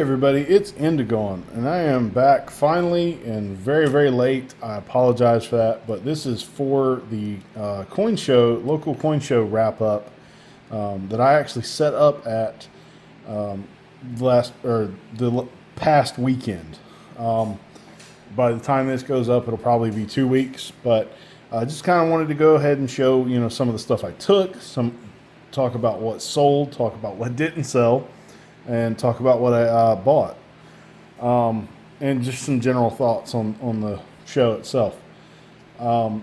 everybody, it's Indigon, and I am back finally and very, very late. I apologize for that, but this is for the coin show, local coin show wrap up that I actually set up at the past weekend. By the time this goes up, it'll probably be 2 weeks, but I just kind of wanted to go ahead and show some of the stuff I took, talk about what sold, talk about what didn't sell, and talk about what I bought, and just some general thoughts on the show itself.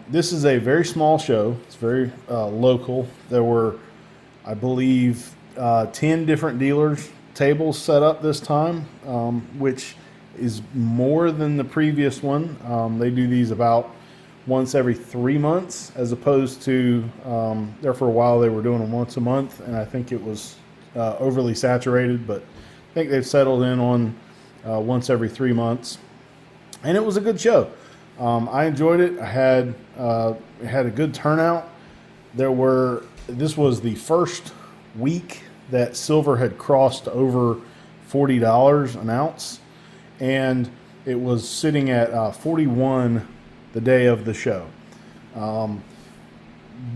This is a very small show. It's very local. There were, I believe, 10 different dealers' tables set up this time, which is more than the previous one. They do these about once every 3 months, as opposed to there for a while they were doing them once a month, and I think it was overly saturated, but I think they've settled in on once every 3 months, and it was a good show. I enjoyed it. I had a good turnout. This was the first week that silver had crossed over $40 an ounce, and it was sitting at 41 the day of the show.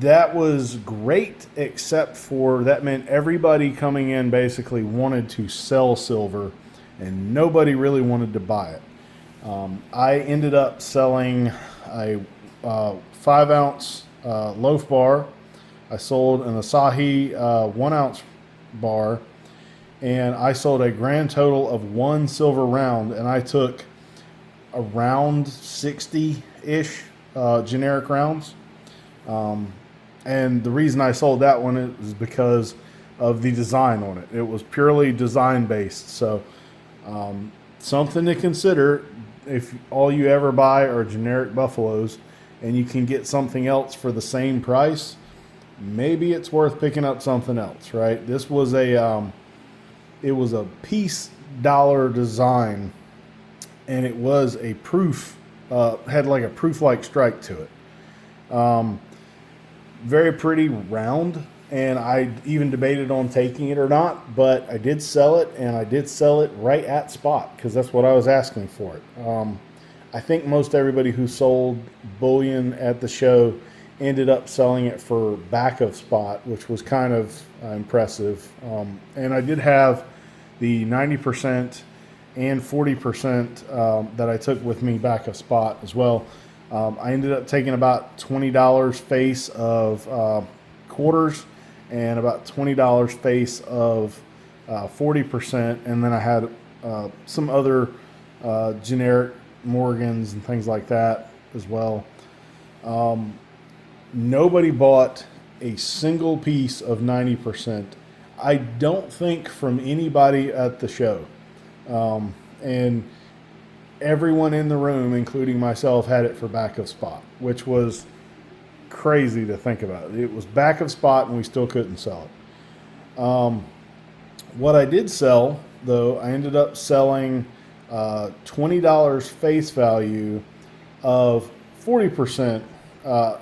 That was great, except for that meant everybody coming in basically wanted to sell silver, and nobody really wanted to buy it. I ended up selling a 5-ounce loaf bar. I sold an Asahi 1-ounce bar, and I sold a grand total of 1 silver round, and I took around 60-ish generic rounds. And the reason I sold that one is because of the design on it. It was purely design based. So something to consider if all you ever buy are generic Buffaloes and you can get something else for the same price, maybe it's worth picking up something else, right? This was it was a piece dollar design, and it was a proof, had like a proof-like strike to it. Very pretty round, and I even debated on taking it or not, but I did sell it, and I did sell it right at spot because that's what I was asking for it. I think most everybody who sold bullion at the show ended up selling it for back of spot, which was kind of impressive. And I did have the 90% and 40% that I took with me back of spot as well. I ended up taking about $20 face of quarters and about $20 face of 40%, and then I had some other generic Morgans and things like that as well. Nobody bought a single piece of 90%. I don't think from anybody at the show. And everyone in the room, including myself, had it for back of spot, which was crazy to think about. It was back of spot, and we still couldn't sell it. What I did sell, though, I ended up selling $20 face value of 40%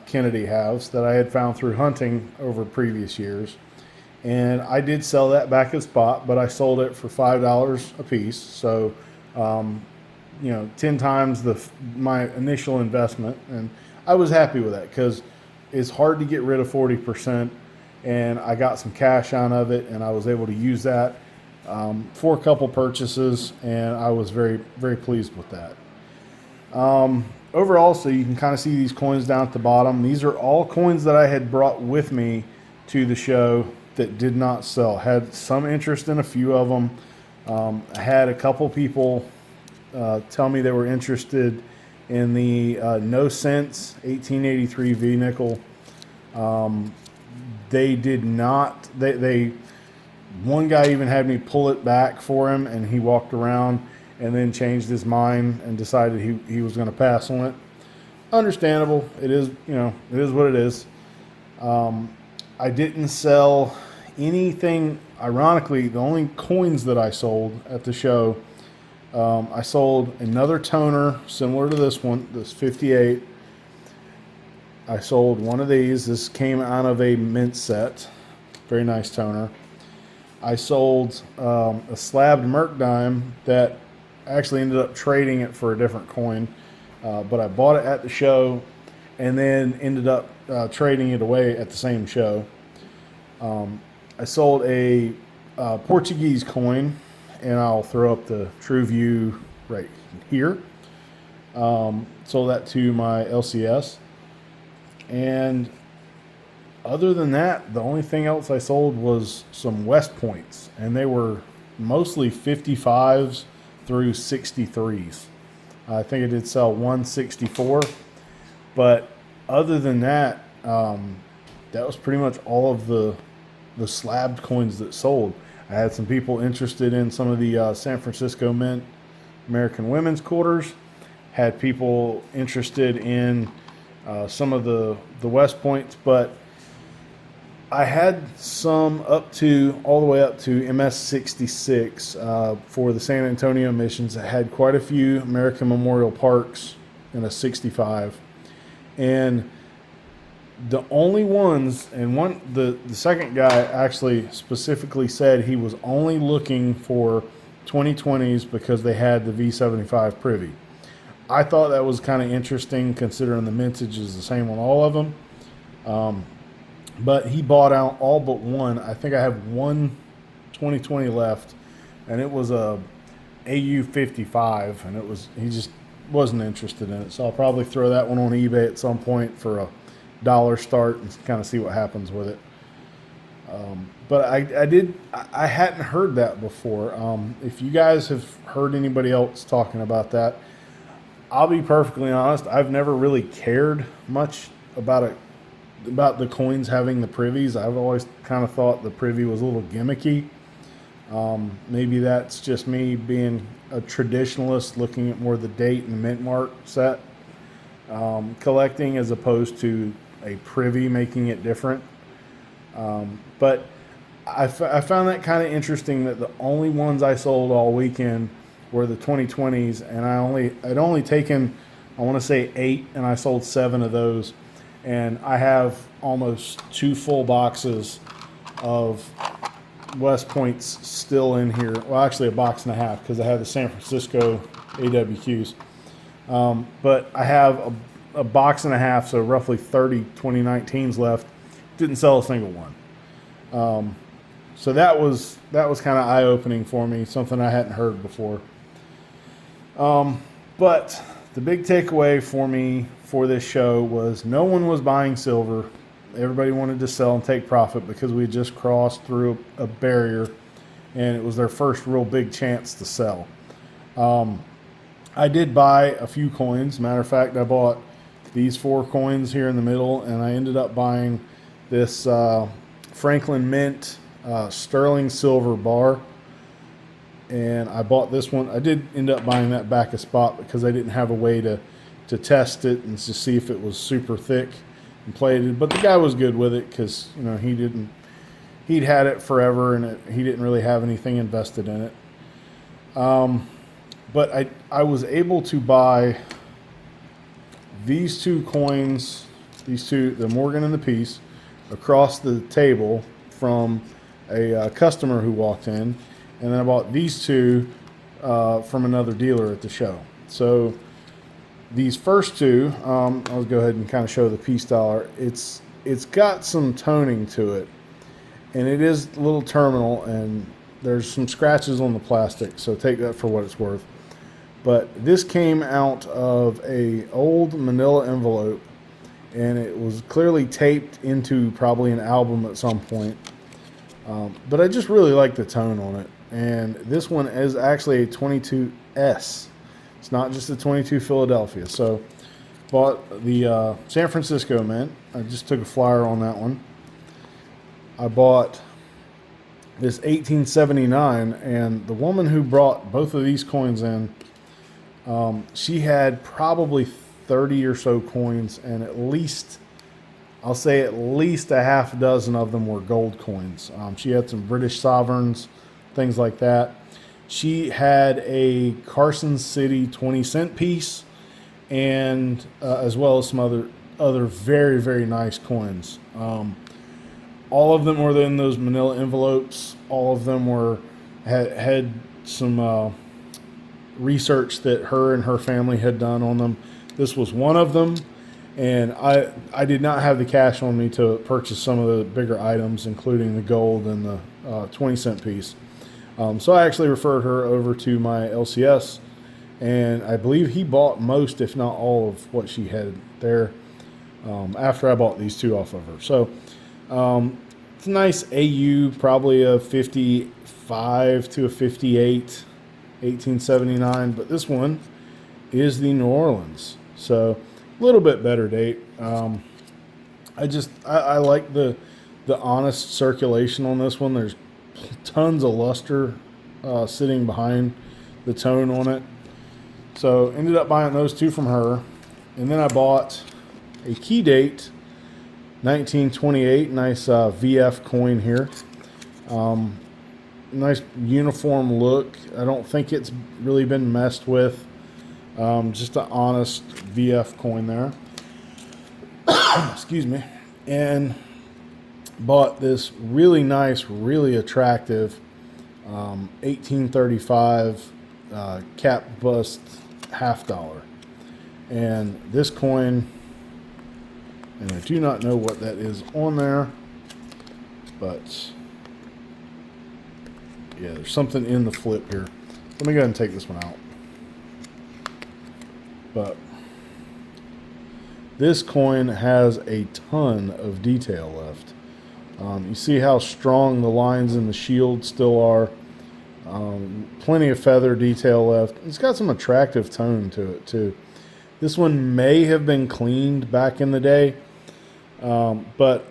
Kennedy halves that I had found through hunting over previous years. And I did sell that back at spot, but I sold it for $5 a piece. So, 10 times my initial investment. And I was happy with that because it's hard to get rid of 40%. And I got some cash out of it, and I was able to use that for a couple purchases, and I was very, very pleased with that. Overall, so you can kind of see these coins down at the bottom. These are all coins that I had brought with me to the show that did not sell. Had some interest in a few of them. I had a couple people tell me they were interested in the No Sense 1883 V nickel. They did not. One guy even had me pull it back for him, and he walked around and then changed his mind and decided he was going to pass on it. Understandable. It is, it is what it is. I didn't sell anything. Ironically, the only coins that I sold at the show, I sold another toner similar to this one, this 58. I sold one of these. This came out of a mint set. Very nice toner. I sold a slabbed Merc dime that actually ended up trading it for a different coin, but I bought it at the show and then ended up trading it away at the same show. I sold a Portuguese coin, and I'll throw up the True View right here. Sold that to my LCS. And other than that, the only thing else I sold was some West Points, and they were mostly 55s through 63s. I think I did sell 164, but other than that, that was pretty much all of the slabbed coins that sold. I had some people interested in some of the San Francisco Mint American women's quarters. Had people interested in some of the West Points, but I had some all the way up to MS66 for the San Antonio missions. I had quite a few American Memorial Parks in a 65, and the only ones, and the second guy actually specifically said he was only looking for 2020s because they had the V75 privy. I thought that was kind of interesting considering the mintage is the same on all of them. But he bought out all but one. I think I have one 2020 left, and it was a AU55, and he just wasn't interested in it. So I'll probably throw that one on eBay at some point for a dollar start and kind of see what happens with it. But I hadn't heard that before. If you guys have heard anybody else talking about that, I'll be perfectly honest, I've never really cared much about the coins having the privies. I've always kind of thought the privy was a little gimmicky. Maybe that's just me being a traditionalist, looking at more the date and the mint mark set collecting as opposed to a privy making it different. But I found that kind of interesting that the only ones I sold all weekend were the 2020s, and I'd only taken, I want to say 8, and I sold 7 of those. And I have almost 2 full boxes of West Points still in here. Well, actually a box and a half because I have the San Francisco AWQs. But I have a box and a half, so roughly 30 2019s left. Didn't sell a single one. So that was kind of eye-opening for me, something I hadn't heard before. But the big takeaway for me for this show was no one was buying silver. Everybody wanted to sell and take profit because we had just crossed through a barrier, and it was their first real big chance to sell. I did buy a few coins. Matter of fact, I bought these 4 coins here in the middle, and I ended up buying this Franklin Mint sterling silver bar. And I bought this one. I did end up buying that back a spot because I didn't have a way to test it and to see if it was super thick and plated. But the guy was good with it because, you know, he'd had it forever, and he didn't really have anything invested in it. But I was able to buy these 2 coins, the Morgan and the Peace, across the table from a customer who walked in. And then I bought these 2 from another dealer at the show. So these first 2, I'll go ahead and kind of show the Peace dollar. It's got some toning to it, and it is a little terminal, and there's some scratches on the plastic, so take that for what it's worth. But this came out of a old manila envelope, and it was clearly taped into probably an album at some point. But I just really like the tone on it. And this one is actually a 22S. It's not just a 22 Philadelphia. So bought the San Francisco Mint. I just took a flyer on that one. I bought this 1879, and the woman who brought both of these coins in, she had probably 30 or so coins, and I'll say at least a half dozen of them were gold coins. She had some British sovereigns, things like that. She had a Carson City 20-cent piece, and as well as some other very, very nice coins. All of them were in those manila envelopes. All of them had some research that her and her family had done on them. This was one of them, and I did not have the cash on me to purchase some of the bigger items, including the gold and the 20-cent piece. So I actually referred her over to my LCS, and I believe he bought most, if not all, of what she had there after I bought these two off of her. So it's a nice AU, probably a 55 to a 58, 1879, but this one is the New Orleans. So a little bit better date. I like the honest circulation on this one. There's tons of luster sitting behind the tone on it. So ended up buying those two from her. And then I bought a key date, 1928, nice VF coin here. Nice uniform look. I don't think it's really been messed with. Just an honest VF coin there. Excuse me. And bought this really nice, really attractive 1835 cap bust $50. And this coin, and I do not know what that is on there, but yeah, there's something in the flip here. Let me go ahead and take this one out. But this coin has a ton of detail left. You see how strong the lines in the shield still are. Plenty of feather detail left. It's got some attractive tone to it too. This one may have been cleaned back in the day, but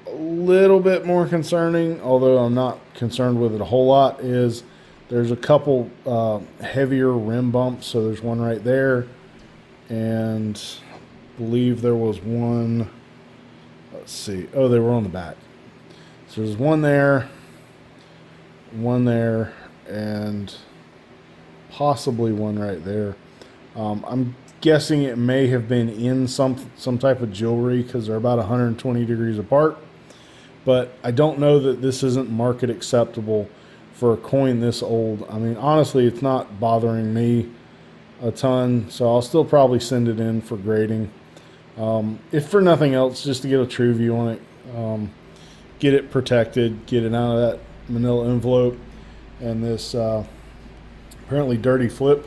a little bit more concerning, although I'm not concerned with it a whole lot, is there's a couple heavier rim bumps. So there's one right there, and I believe there was one, let's see, oh, they were on the back. So there's one there, and possibly one right there. I'm guessing it may have been in some type of jewelry because they're about 120 degrees apart. But I don't know that this isn't market acceptable for a coin this old. I mean, honestly, it's not bothering me a ton, so I'll still probably send it in for grading. If for nothing else, just to get a true view on it. Get it protected, get it out of that manila envelope and this apparently dirty flip.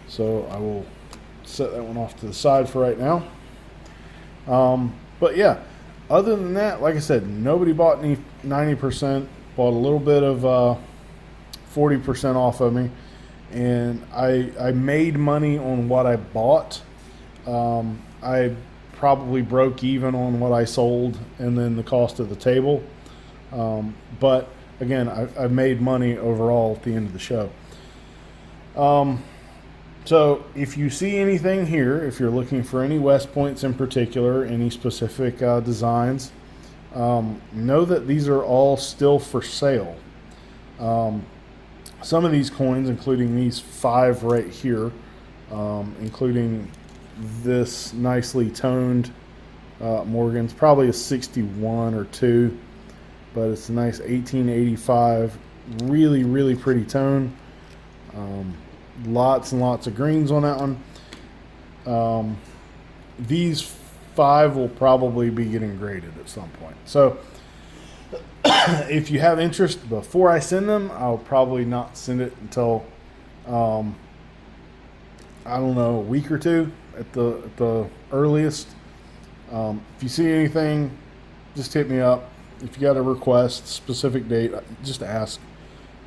So I will set that one off to the side for right now. But yeah, other than that, like I said, nobody bought any 90%, bought a little bit of 40% off of me, and I made money on what I bought. I probably broke even on what I sold and then the cost of the table. But again, I've made money overall at the end of the show. So if you see anything here, if you're looking for any West Points in particular, any specific designs, know that these are all still for sale. Some of these coins, including these 5 right here, including this nicely toned Morgan's, probably a 61 or 2, but it's a nice 1885, really, really pretty tone. Lots and lots of greens on that one. These 5 will probably be getting graded at some point. So if you have interest before I send them, I'll probably not send it until I don't know, a week or two at the earliest. If you see anything, just hit me up. If you got a request, specific date, just ask.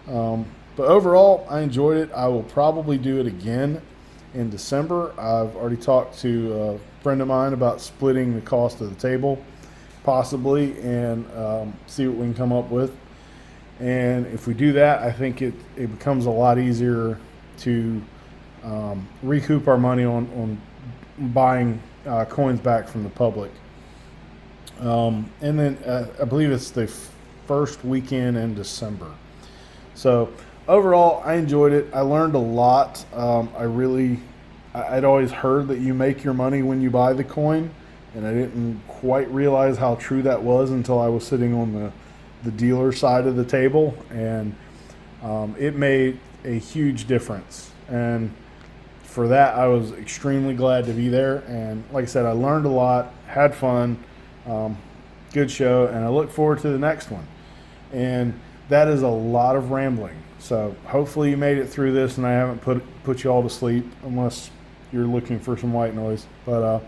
But overall, I enjoyed it. I will probably do it again in December. I've already talked to a friend of mine about splitting the cost of the table, possibly, and see what we can come up with. And if we do that, I think it becomes a lot easier to recoup our money on buying coins back from the public. And then I believe it's the first weekend in December. So overall, I enjoyed it. I learned a lot. I'd always heard that you make your money when you buy the coin, and I didn't quite realize how true that was until I was sitting on the dealer side of the table, and it made a huge difference. And for that, I was extremely glad to be there. And like I said, I learned a lot, had fun, good show, and I look forward to the next one. And that is a lot of rambling. So hopefully you made it through this and I haven't put you all to sleep, unless you're looking for some white noise. But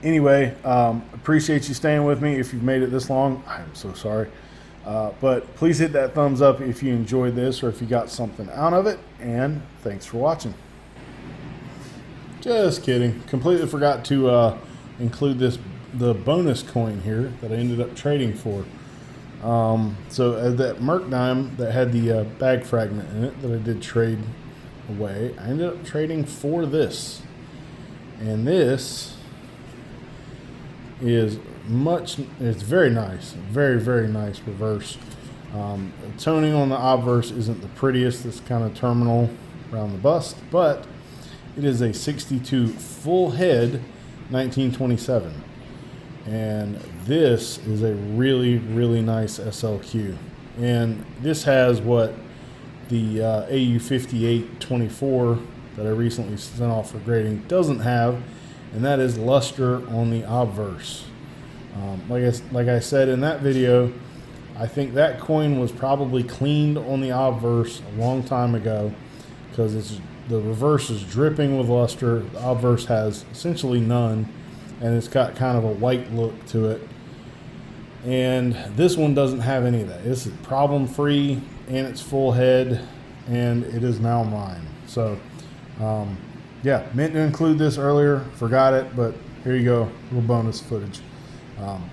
anyway, appreciate you staying with me. If you've made it this long, I'm so sorry. But please hit that thumbs up if you enjoyed this or if you got something out of it. And thanks for watching. Just kidding. Completely forgot to include the bonus coin here that I ended up trading for. So that Merc dime that had the bag fragment in it that I did trade away, I ended up trading for this. And this is it's very nice. Very, very nice reverse. Toning on the obverse isn't the prettiest. It's kind of terminal around the bust, but it is a 62 full head 1927. And this is a really, really nice SLQ. And this has what the AU5824 that I recently sent off for grading doesn't have, and that is luster on the obverse. Like I said in that video, I think that coin was probably cleaned on the obverse a long time ago, because the reverse is dripping with luster. The obverse has essentially none, and it's got kind of a white look to it. And this one doesn't have any of that. This is problem free, and it's full head, and it is now mine. So yeah, meant to include this earlier, forgot it, but here you go, little bonus footage.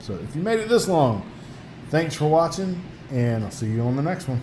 So if you made it this long, thanks for watching, and I'll see you on the next one.